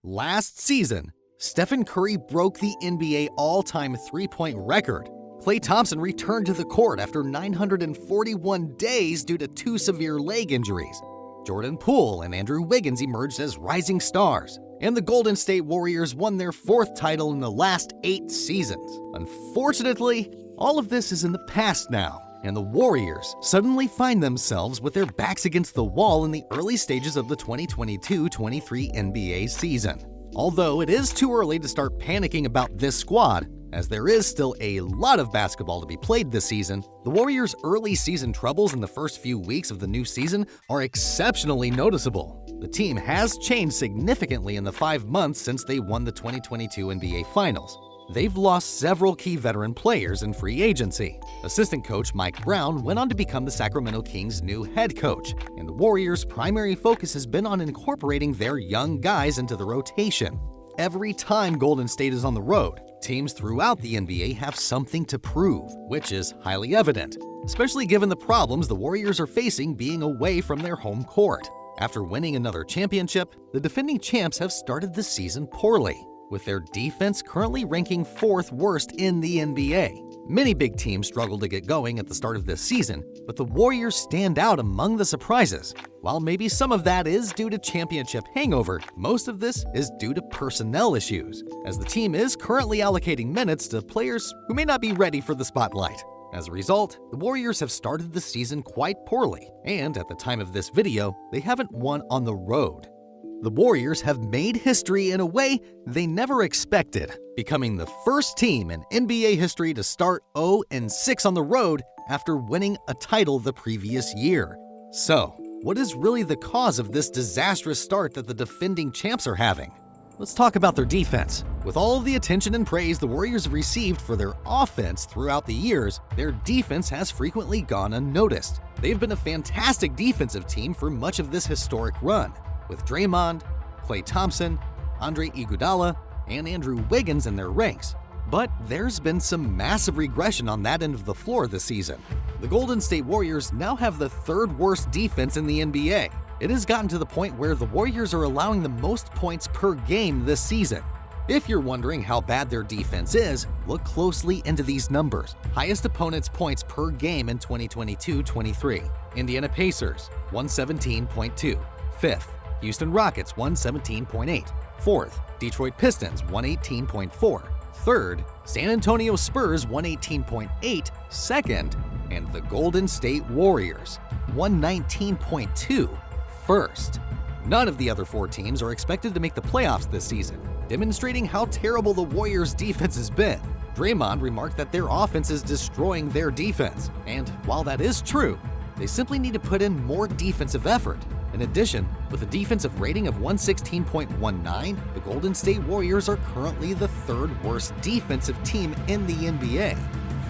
Last season, Stephen Curry broke the NBA all-time three-point record. Klay Thompson returned to the court after 941 days due to 2 severe leg injuries. Jordan Poole and Andrew Wiggins emerged as rising stars, and the Golden State Warriors won their 4th title in the last 8 seasons. Unfortunately, all of this is in the past now, and the Warriors suddenly find themselves with their backs against the wall in the early stages of the 2022-23 NBA season. Although it is too early to start panicking about this squad, as there is still a lot of basketball to be played this season, the Warriors' early season troubles in the first few weeks of the new season are exceptionally noticeable. The team has changed significantly in the 5 months since they won the 2022 NBA Finals. They've lost several key veteran players in free agency. Assistant coach Mike Brown went on to become the Sacramento Kings' new head coach, and the Warriors' primary focus has been on incorporating their young guys into the rotation. Every time Golden State is on the road, teams throughout the NBA have something to prove, which is highly evident, especially given the problems the Warriors are facing being away from their home court. After winning another championship, the defending champs have started the season poorly, with their defense currently ranking 4th worst in the NBA. Many big teams struggle to get going at the start of this season, but the Warriors stand out among the surprises. While maybe some of that is due to championship hangover, most of this is due to personnel issues, as the team is currently allocating minutes to players who may not be ready for the spotlight. As a result, the Warriors have started the season quite poorly, and at the time of this video, they haven't won on the road. The Warriors have made history in a way they never expected, becoming the first team in NBA history to start 0-6 on the road after winning a title the previous year. So, what is really the cause of this disastrous start that the defending champs are having? Let's talk about their defense. With all of the attention and praise the Warriors have received for their offense throughout the years, their defense has frequently gone unnoticed. They've been a fantastic defensive team for much of this historic run, with Draymond, Klay Thompson, Andre Iguodala, and Andrew Wiggins in their ranks. But there's been some massive regression on that end of the floor this season. The Golden State Warriors now have the 3rd worst defense in the NBA. It has gotten to the point where the Warriors are allowing the most points per game this season. If you're wondering how bad their defense is, look closely into these numbers. Highest opponent's points per game in 2022-23. Indiana Pacers, 117.2. 5th, Houston Rockets, 117.8. 4th, Detroit Pistons, 118.4. 3rd, San Antonio Spurs, 118.8. 2nd, and the Golden State Warriors, 119.2. 1st. None of the other 4 teams are expected to make the playoffs this season, demonstrating how terrible the Warriors' defense has been. Draymond remarked that their offense is destroying their defense, and while that is true, they simply need to put in more defensive effort. In addition, with a defensive rating of 116.19, the Golden State Warriors are currently the 3rd worst defensive team in the NBA.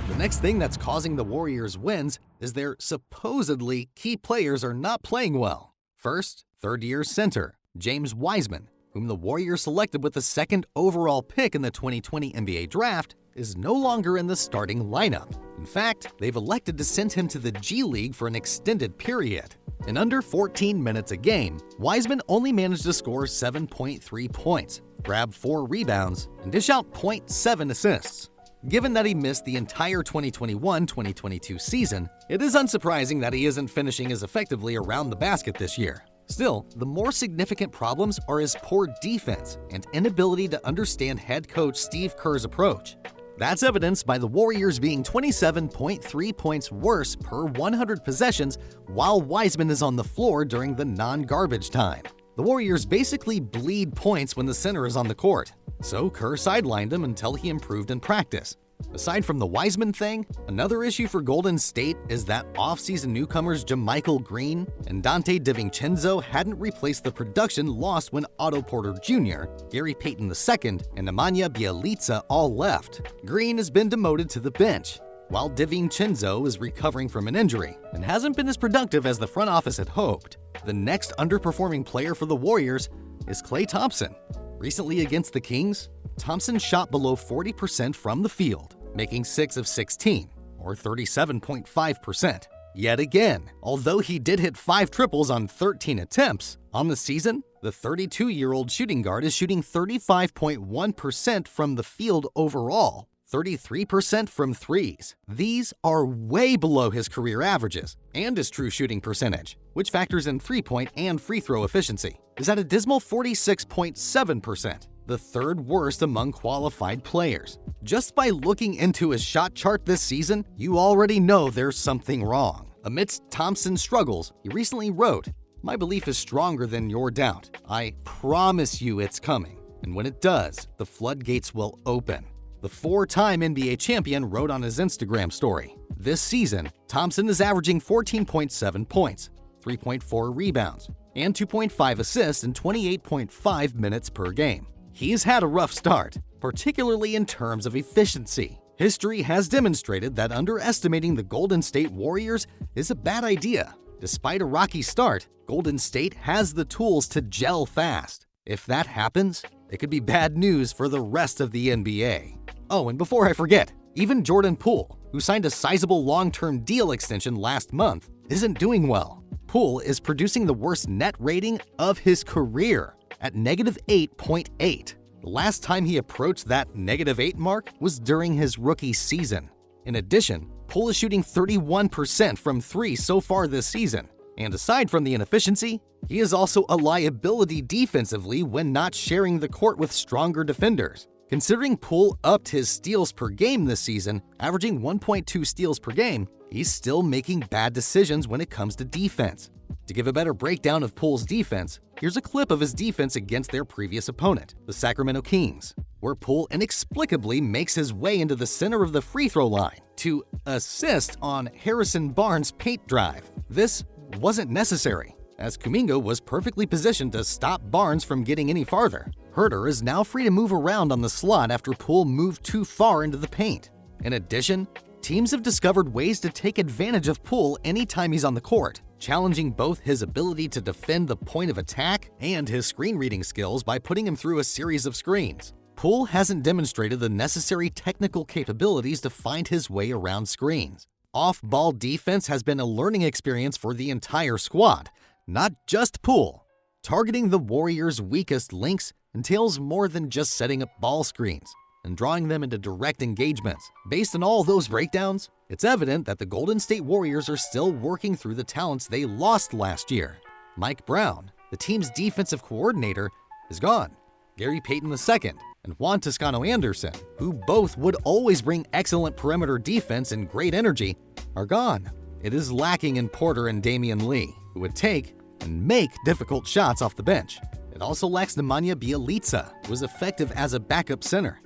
The next thing that's causing the Warriors' wins is their supposedly key players are not playing well. First, 3rd-year center James Wiseman, whom the Warriors selected with the 2nd overall pick in the 2020 NBA Draft, is no longer in the starting lineup. In fact, they've elected to send him to the G League for an extended period. In under 14 minutes a game, Wiseman only managed to score 7.3 points, grab 4 rebounds, and dish out 0.7 assists. Given that he missed the entire 2021-2022 season, it is unsurprising that he isn't finishing as effectively around the basket this year. Still, the more significant problems are his poor defense and inability to understand head coach Steve Kerr's approach. That's evidenced by the Warriors being 27.3 points worse per 100 possessions while Wiseman is on the floor during the non-garbage time. The Warriors basically bleed points when the center is on the court, so Kerr sidelined him until he improved in practice. Aside from the Wiseman thing, another issue for Golden State is that offseason newcomers JaMychal Green and Dante DiVincenzo hadn't replaced the production lost when Otto Porter Jr., Gary Payton II, and Nemanja Bjelica all left. Green has been demoted to the bench, while DiVincenzo is recovering from an injury and hasn't been as productive as the front office had hoped. The next underperforming player for the Warriors is Klay Thompson. Recently against the Kings, Thompson shot below 40% from the field, making 6 of 16, or 37.5%. Yet again, although he did hit 5 triples on 13 attempts, on the season, The 32-year-old shooting guard is shooting 35.1% from the field overall, 33% from threes. These are way below his career averages, and his true shooting percentage, which factors in three-point and free throw efficiency, is at a dismal 46.7%, the third worst among qualified players. Just by looking into his shot chart this season, you already know there's something wrong. Amidst Thompson's struggles, he recently wrote, "My belief is stronger than your doubt. I promise you it's coming. And when it does, the floodgates will open." The four-time NBA champion wrote on his Instagram story, "This season, Thompson is averaging 14.7 points, 3.4 rebounds, and 2.5 assists in 28.5 minutes per game. He's had a rough start, particularly in terms of efficiency. History has demonstrated that underestimating the Golden State Warriors is a bad idea. Despite a rocky start, Golden State has the tools to gel fast. If that happens, it could be bad news for the rest of the NBA." Oh, and before I forget, even Jordan Poole, who signed a sizable long-term deal extension last month, isn't doing well. Poole is producing the worst net rating of his career at -8.8. The last time he approached that -8 mark was during his rookie season. In addition, Poole is shooting 31% from three so far this season. And aside from the inefficiency, he is also a liability defensively when not sharing the court with stronger defenders. Considering Poole upped his steals per game this season, averaging 1.2 steals per game, he's still making bad decisions when it comes to defense. To give a better breakdown of Poole's defense, here's a clip of his defense against their previous opponent, the Sacramento Kings, where Poole inexplicably makes his way into the center of the free throw line to assist on Harrison Barnes' paint drive. This wasn't necessary, as Kuminga was perfectly positioned to stop Barnes from getting any farther. Herter is now free to move around on the slot after Poole moved too far into the paint. In addition, teams have discovered ways to take advantage of Poole anytime he's on the court, challenging both his ability to defend the point of attack and his screen reading skills by putting him through a series of screens. Poole hasn't demonstrated the necessary technical capabilities to find his way around screens. Off-ball defense has been a learning experience for the entire squad, not just Poole. Targeting the Warriors' weakest links entails more than just setting up ball screens and drawing them into direct engagements. Based on all those breakdowns, it's evident that the Golden State Warriors are still working through the talents they lost last year. Mike Brown, the team's defensive coordinator, is gone. Gary Payton II and Juan Toscano-Anderson, who both would always bring excellent perimeter defense and great energy, are gone. It is lacking in Porter and Damian Lee, who would take and make difficult shots off the bench. It also lacks Nemanja Bjelica, who is effective as a backup center.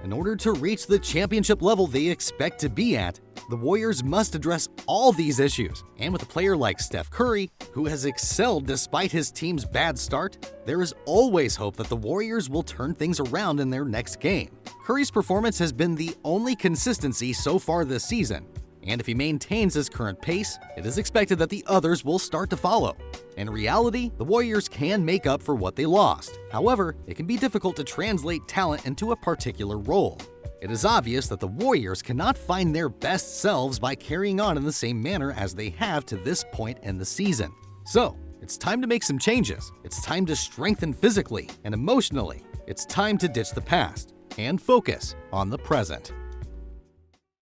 In order to reach the championship level they expect to be at, the Warriors must address all these issues. And with a player like Steph Curry, who has excelled despite his team's bad start, there is always hope that the Warriors will turn things around in their next game. Curry's performance has been the only consistency so far this season, and if he maintains his current pace, it is expected that the others will start to follow. In reality, the Warriors can make up for what they lost. However, it can be difficult to translate talent into a particular role. It is obvious that the Warriors cannot find their best selves by carrying on in the same manner as they have to this point in the season. So, it's time to make some changes. It's time to strengthen physically and emotionally. It's time to ditch the past and focus on the present.